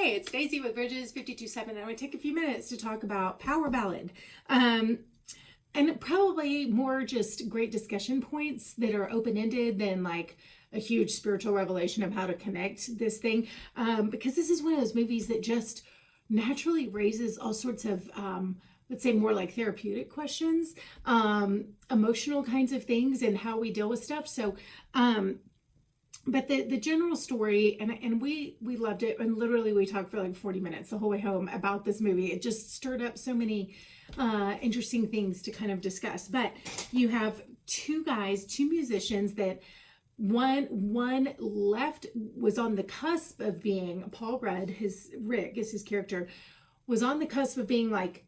Hey, it's Daisy with Bridges 52.7. I want to take a few minutes to talk about Power Ballad. And probably more just great discussion points that are open-ended than like a huge spiritual revelation of how to connect this thing. Because this is one of those movies that just naturally raises all sorts of, let's say more like therapeutic questions, emotional kinds of things and how we deal with stuff. So, but the general story, and we loved it, and literally we talked for like 40 minutes the whole way home about this movie. It just stirred up so many interesting things to kind of discuss. But you have two musicians that one left was on the cusp of being Paul Rudd, Rick is his character, was on the cusp of being like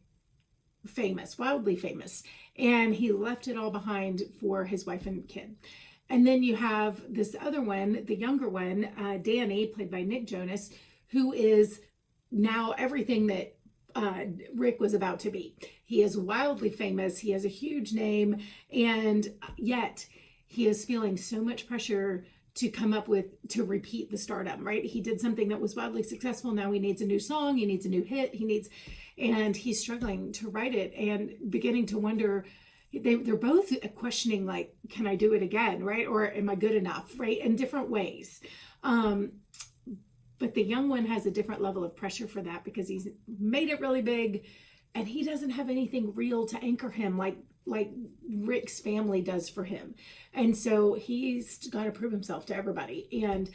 famous, wildly famous, and he left it all behind for his wife and kid. And then you have this other one, the younger one, Danny, played by Nick Jonas, who is now everything that Rick was about to be. He is wildly famous. He has a huge name, and yet he is feeling so much pressure to to repeat the stardom, right? He did something that was wildly successful. Now he needs a new song. He needs a new hit. And he's struggling to write it and beginning to wonder. They're both questioning, like, can I do it again, right? Or am I good enough, right? In different ways. But the young one has a different level of pressure for that because he's made it really big and he doesn't have anything real to anchor him like Rick's family does for him. And so he's got to prove himself to everybody. And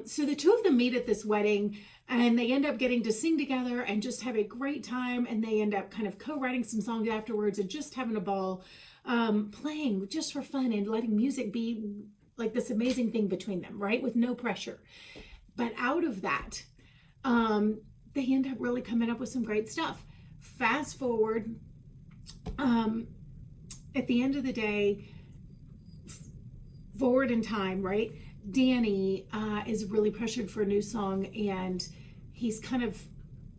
so the two of them meet at this wedding and they end up getting to sing together and just have a great time. And they end up kind of co-writing some songs afterwards and just having a ball, playing just for fun and letting music be like this amazing thing between them, right? With no pressure. But out of that, they end up really coming up with some great stuff. Fast forward, at the end of the day, forward in time, right? Danny is really pressured for a new song, and he's kind of,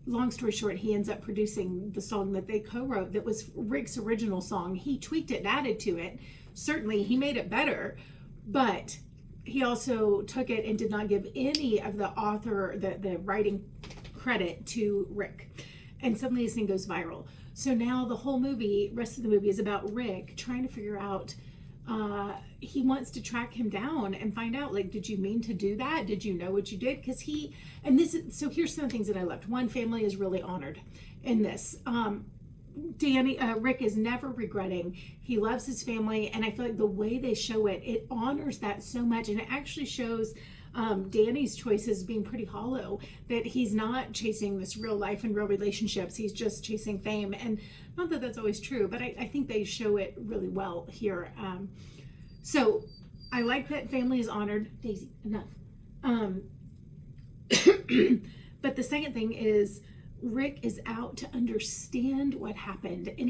long story short, he ends up producing the song that they co-wrote that was Rick's original song. He tweaked it and added to it. Certainly, he made it better, but he also took it and did not give any of the author, the writing credit to Rick. And suddenly this thing goes viral. So now the whole movie, rest of the movie, is about Rick trying to figure out, he wants to track him down and find out, like, did you mean to do that? Did you know what you did? Because so here's some things that I loved. One, family is really honored in this. Rick is never regretting. He loves his family, and I feel like the way they show it, it honors that so much, and it actually shows Danny's choices being pretty hollow, that he's not chasing this real life and real relationships. He's just chasing fame. And not that that's always true, but I think they show it really well here. So I like that family is honored. Daisy, enough. But the second thing is Rick is out to understand what happened, and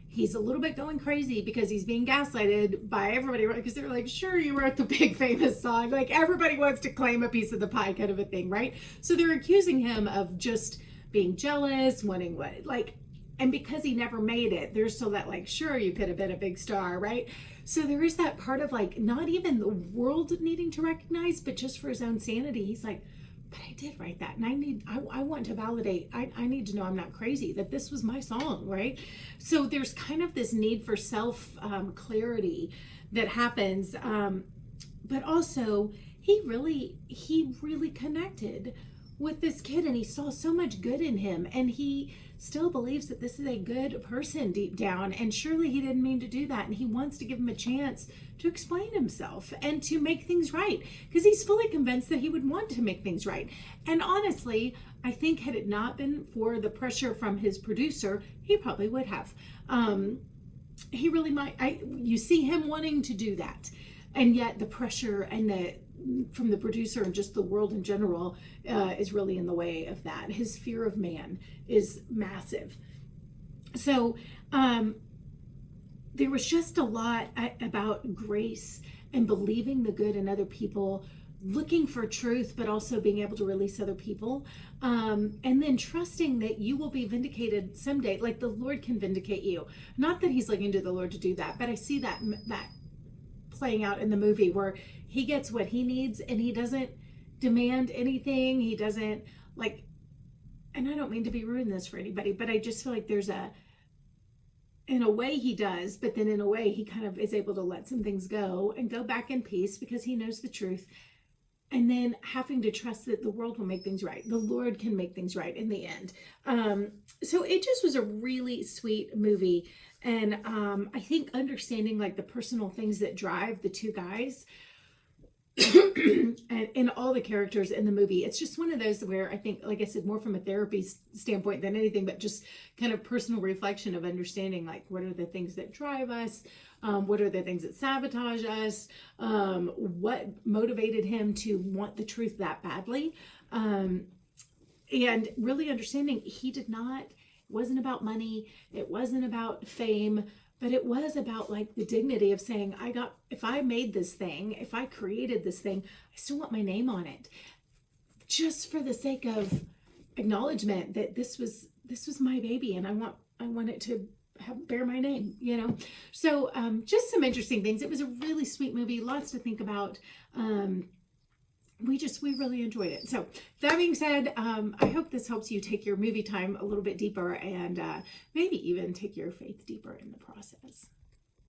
he's a little bit going crazy because he's being gaslighted by everybody, right? Because they're like, sure, you wrote the big famous song. Like, everybody wants to claim a piece of the pie kind of a thing, right? So they're accusing him of just being jealous, wanting what, like, and because he never made it, there's still that, like, sure, you could have been a big star, right? So there is that part of, like, not even the world needing to recognize, but just for his own sanity, he's like, but I did write that, and I want to validate, I need to know I'm not crazy, that this was my song, right? So there's kind of this need for self clarity that happens, but also he really connected with this kid, and he saw so much good in him, and he still believes that this is a good person deep down, and surely he didn't mean to do that, and he wants to give him a chance to explain himself and to make things right, because he's fully convinced that he would want to make things right. And honestly, I think had it not been for the pressure from his producer, he probably would have. He really might. You see him wanting to do that, and yet the pressure from the producer and just the world in general is really in the way of that. His fear of man is massive. So there was just a lot about grace and believing the good in other people, looking for truth, but also being able to release other people, and then trusting that you will be vindicated someday, like the Lord can vindicate you. Not that he's looking to the Lord to do that, but I see that playing out in the movie where he gets what he needs and he doesn't demand anything. He doesn't, like, and I don't mean to be ruining this for anybody, but I just feel like there's in a way he does, but then in a way he kind of is able to let some things go and go back in peace because he knows the truth. And then having to trust that the world will make things right. The Lord can make things right in the end. So it just was a really sweet movie. And I think understanding like the personal things that drive the two guys and all the characters in the movie, it's just one of those where I think, like I said, more from a therapy standpoint than anything, but just kind of personal reflection of understanding like what are the things that drive us, what are the things that sabotage us, what motivated him to want the truth that badly, and really understanding he did not, it wasn't about money, it wasn't about fame, but it was about like the dignity of saying, if I made this thing, if I created this thing, I still want my name on it, just for the sake of acknowledgement that this was my baby, and I want it to bear my name, you know. So just some interesting things. It was a really sweet movie, lots to think about. We really enjoyed it. So that being said, I hope this helps you take your movie time a little bit deeper and maybe even take your faith deeper in the process.